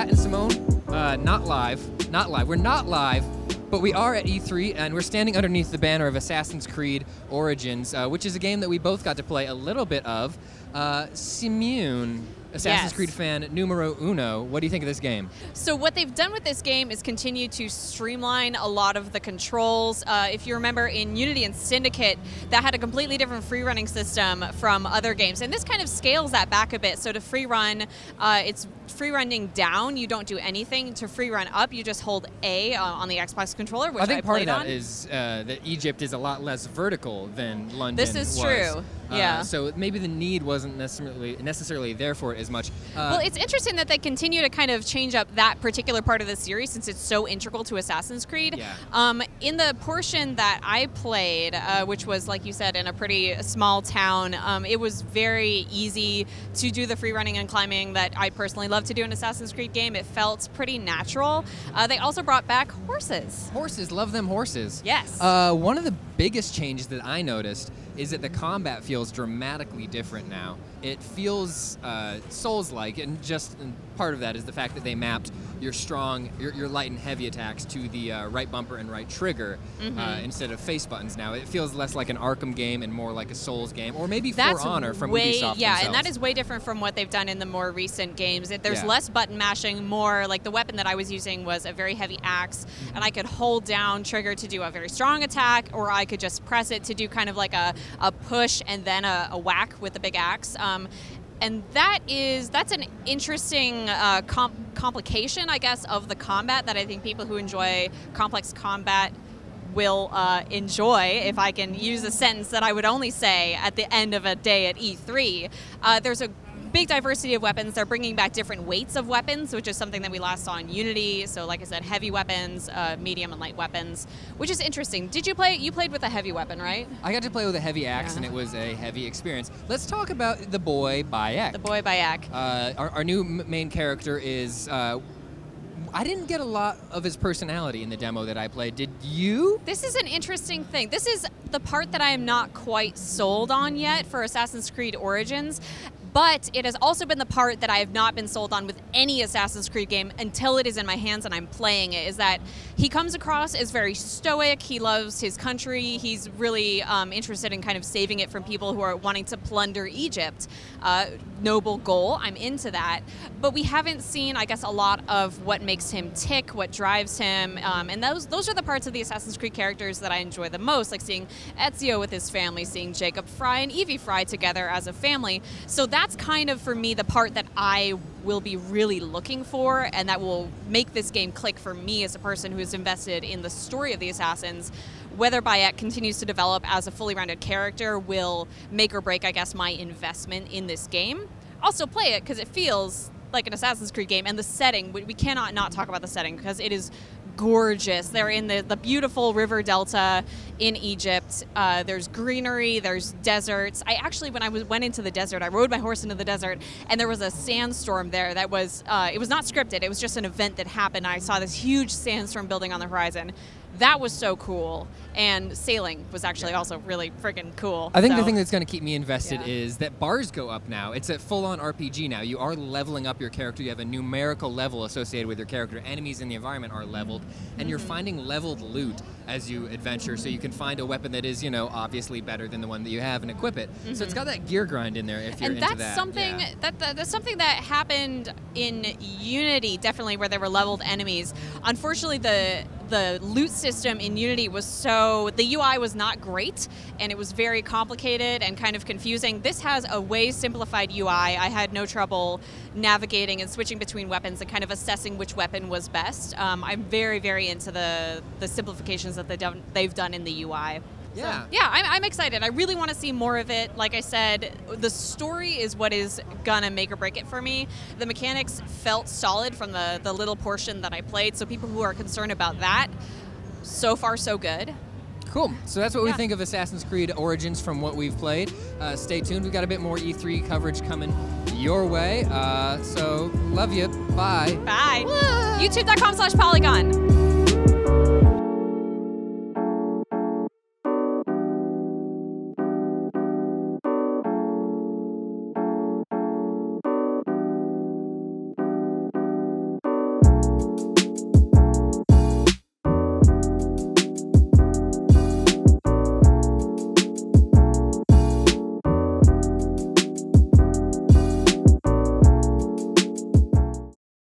Pat and Simone, not live. We're not live, but we are at E3, and we're standing underneath the banner of Assassin's Creed Origins, which is a game that we both got to play a little bit of. Simone, Assassin's Creed fan numero uno, what do you think of this game? So what they've done with this game is continue to streamline a lot of the controls. If you remember in Unity and Syndicate, that had a completely different free running system from other games. And this kind of scales that back a bit. So to free run, it's free running down, you don't do anything. To free run up, you just hold A on the Xbox controller, which I think part of that on. is that Egypt is a lot less vertical than London This is was. True. Yeah. So maybe the need wasn't necessarily there for it as much. Well, it's interesting that they continue to kind of change up that particular part of the series since it's so integral to Assassin's Creed. Yeah. In the portion that I played, which was, like you said, in a pretty small town, it was very easy to do the free running and climbing that I personally love to do in an Assassin's Creed game. It felt pretty natural. They also brought back horses. Horses, love them horses. Yes. One of the biggest changes that I noticed is that the combat feels dramatically different now. It feels Souls-like, and part of that is the fact that they mapped your light and heavy attacks to the right bumper and right trigger instead of face buttons now. It feels less like an Arkham game and more like a Souls game, or maybe For Honor from Ubisoft Yeah, themselves. and that is way different from what they've done in the more recent games. There's less button mashing, more like the weapon that I was using was a very heavy axe, and I could hold down trigger to do a very strong attack, or I could just press it to do kind of like a push and then a whack with the big axe. And that's an interesting complication, I guess, of the combat that I think people who enjoy complex combat will enjoy, if I can use a sentence that I would only say at the end of a day at E3. There's a big diversity of weapons. They're bringing back different weights of weapons, which is something that we last saw in Unity. So like I said, heavy weapons, medium and light weapons, which is interesting. Did you play? You played with a heavy weapon, right? I got to play with a heavy axe, and it was a heavy experience. Let's talk about the boy Bayek. The boy Bayek. Our new main character is... I didn't get a lot of his personality in the demo that I played. Did you? This is an interesting thing. This is the part that I am not quite sold on yet for Assassin's Creed Origins. But it has also been the part that I have not been sold on with any Assassin's Creed game until it is in my hands and I'm playing it, is that he comes across as very stoic. He loves his country. He's really interested in kind of saving it from people who are wanting to plunder Egypt. Noble goal. I'm into that. But we haven't seen, I guess, a lot of what makes him tick, what drives him. And those are the parts of the Assassin's Creed characters that I enjoy the most, like seeing Ezio with his family, seeing Jacob Fry and Evie Fry together as a family. So that's kind of, for me, the part that I will be really looking for, and that will make this game click for me as a person who is invested in the story of the Assassins. Whether Bayek continues to develop as a fully rounded character will make or break, I guess, my investment in this game. I'll still play it because it feels like an Assassin's Creed game, and the setting, we cannot not talk about the setting because it is gorgeous. They're in the beautiful river delta in Egypt. There's greenery, there's deserts. I actually, when I went into the desert, I rode my horse into the desert, and there was a sandstorm there that was, it was not scripted, it was just an event that happened. I saw this huge sandstorm building on the horizon. That was so cool. And sailing was actually also really freaking cool. I think the thing that's going to keep me invested is that bars go up now. It's a full-on RPG now. You are leveling up your character. You have a numerical level associated with your character. Enemies in the environment are leveled, and you're finding leveled loot as you adventure, so you can find a weapon that is, you know, obviously better than the one that you have and equip it. So it's got that gear grind in there if you're into that. And that's something that's something that happened in Unity, definitely, where there were leveled enemies. Unfortunately, the loot system in Unity was the UI was not great, and it was very complicated and kind of confusing. This has a way simplified UI. I had no trouble navigating and switching between weapons and kind of assessing which weapon was best. I'm very, very into the simplifications that they've done in the UI. Yeah. So, yeah, I'm excited. I really want to see more of it. Like I said, the story is what is gonna make or break it for me. The mechanics felt solid from the little portion that I played, so people who are concerned about that, so far so good. Cool. So that's what we think of Assassin's Creed Origins from what we've played. Stay tuned. We've got a bit more E3 coverage coming your way. So love you. Bye. Bye. YouTube.com/Polygon.